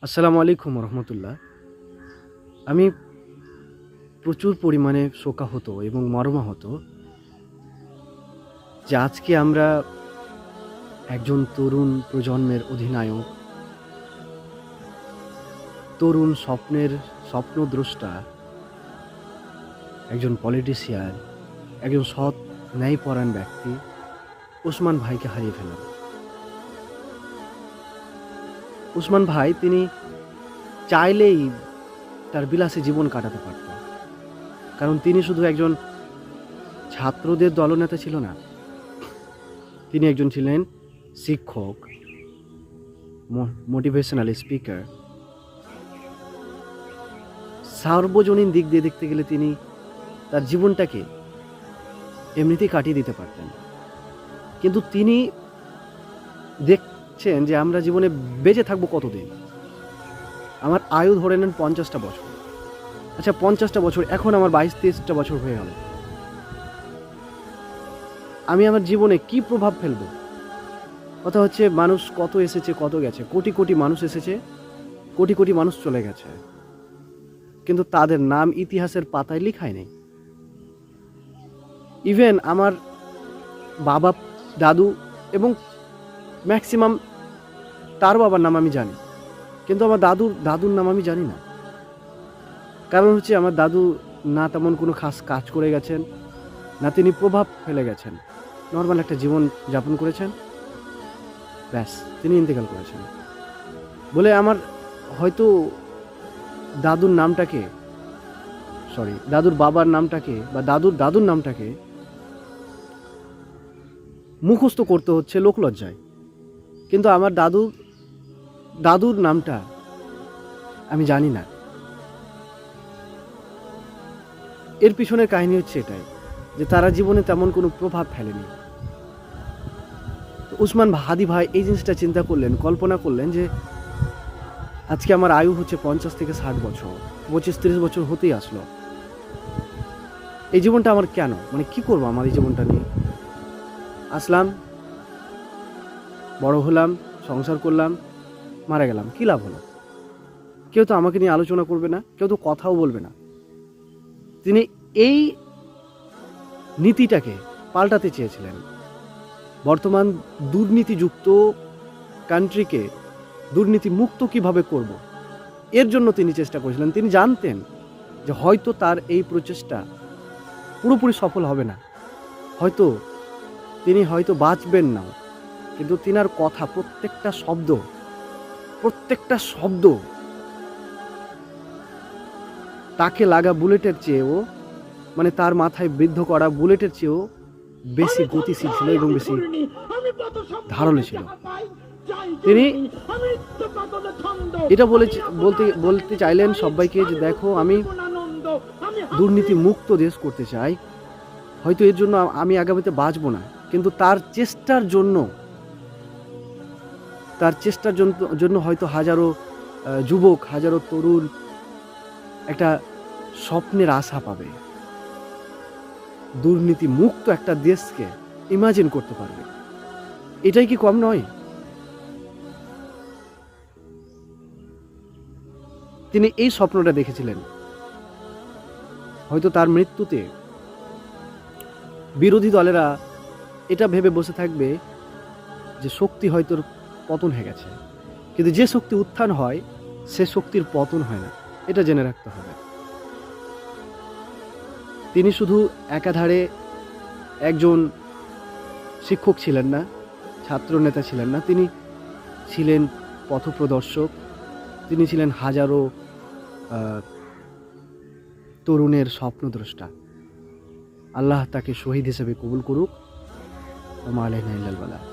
আসসালামু আলাইকুম রহমতুল্লাহ। আমি প্রচুর পরিমাণে শোকাহত এবং মর্মাহত যে আজকে আমরা একজন তরুণ প্রজন্মের অধিনায়ক, তরুণ স্বপ্নদ্রষ্টা, একজন পলিটিশিয়ান, একজন সৎ ন্যায়পরায়ণ ব্যক্তি ওসমান ভাইকে হারিয়ে ফেললাম। ওসমান ভাই তিনি চাইলেই তার বিলাসী জীবন কাটাতে পারত, কারণ তিনি শুধু একজন ছাত্রদের দলনেতা ছিল না, তিনি একজন ছিলেন শিক্ষক, মোটিভেশনাল স্পিকার। সার্বজনীন দিক দিয়ে দেখতে গেলে তিনি তার জীবনটাকে এমনিতেই কাটিয়ে দিতে পারতেন, কিন্তু তিনি দেখছেন যে আমরা জীবনে বেঁচে থাকবো কতদিন। আমার আয়ু ধরে নেন 50টা বছর। আচ্ছা, 50টা বছর, এখন আমার 22-23টা বছর হয়ে গেল। আমি আমার জীবনে কি প্রভাব ফেলবো? কথা হচ্ছে, মানুষ কত এসেছে কত গেছে, কোটি কোটি মানুষ এসেছে, কোটি কোটি মানুষ চলে গেছে, কিন্তু তাদের নাম ইতিহাসের পাতায় লেখাই নেই। ইভেন আমার বাবা, দাদু এবং ম্যাক্সিমাম তার বাবার নাম আমি জানি, কিন্তু আমার দাদুর নাম আমি জানি না। কারণ হচ্ছে, আমার দাদু না তেমন কোনো খাস কাজ করে গেছেন, না তিনি প্রভাব ফেলে গেছেন। নর্মাল একটা জীবন যাপন করেছেন, ব্যাস তিনি ইন্তেকাল করেছেন। বলে আমার হয়তো দাদুর বাবার নামটাকে বা দাদুর নামটাকে মুখস্থ করতে হচ্ছে লোকলজ্জায়, কিন্তু আমার দাদুর নামটা আমি জানি না। এর পিছনের কাহিনী হচ্ছে এটাই, যে তারা জীবনে তেমন কোনো প্রভাব ফেলেনি। তো ওসমান হাদি ভাই এই জিনিসটা চিন্তা করলেন, কল্পনা করলেন যে আজকে আমার আয়ু হচ্ছে 50 থেকে 60 বছর, 25-30 বছর হতেই আসলো। এই জীবনটা আমার কেন, মানে কি করবো আমার এই জীবনটা নিয়ে? আসলাম, বড় হলাম, সংসার করলাম, মারা গেলাম, কি লাভ হলো? কেউ তো আমাকে নিয়ে আলোচনা করবে না, কেউ তো কথাও বলবে না। তিনি এই নীতিটাকে পাল্টাতে চেয়েছিলেন। বর্তমান দুর্নীতিযুক্ত কান্ট্রিকে দুর্নীতি মুক্ত কিভাবে করব, এর জন্য তিনি চেষ্টা করেছিলেন। তিনি জানতেন যে হয়তো তার এই প্রচেষ্টা পুরোপুরি সফল হবে না, তিনি হয়তো বাঁচবেন না, কিন্তু তিনার কথা প্রত্যেকটা শব্দ তাকে লাগা বুলেটের চেয়েও, মানে তার মাথায় বিদ্ধ করা বুলেটের চেয়েও বেশি গতিশীল ছিল এবং বেশি ধারালো ছিল। তিনি এটা বলতে চাইলেন সবাইকে যে দেখো, আমি দুর্নীতি মুক্ত দেশ করতে চাই, হয়তো এর জন্য আমি আগামীতে বাঁচবো না, কিন্তু তার চেষ্টার জন্য হয়তো হাজারো যুবক, হাজারো তরুণ একটা স্বপ্নের আশা পাবে, দুর্নীতি মুক্ত একটা দেশকে ইমাজিন করতে পারবে। এটাই কি কম নয়? তিনি এই স্বপ্নটা দেখেছিলেন। হয়তো তার মৃত্যুতে বিরোধী দলেরা এটা ভেবে বসে থাকবে যে শক্তি হয়তো পতন হয়ে গেছে, কিন্তু যে শক্তি উত্থান হয় সে শক্তির পতন হয় না, এটা জেনে রাখতে হবে। তিনি শুধু একাধারে একজন শিক্ষক ছিলেন না, ছাত্র নেতা ছিলেন না, তিনি ছিলেন পথপ্রদর্শক, তিনি ছিলেন হাজারো তরুণের স্বপ্নদ্রষ্টা। আল্লাহ তাকে শহীদ হিসেবে কবুল করুক। ওয়া মা আলাইনা ইল্লাল বালাগ।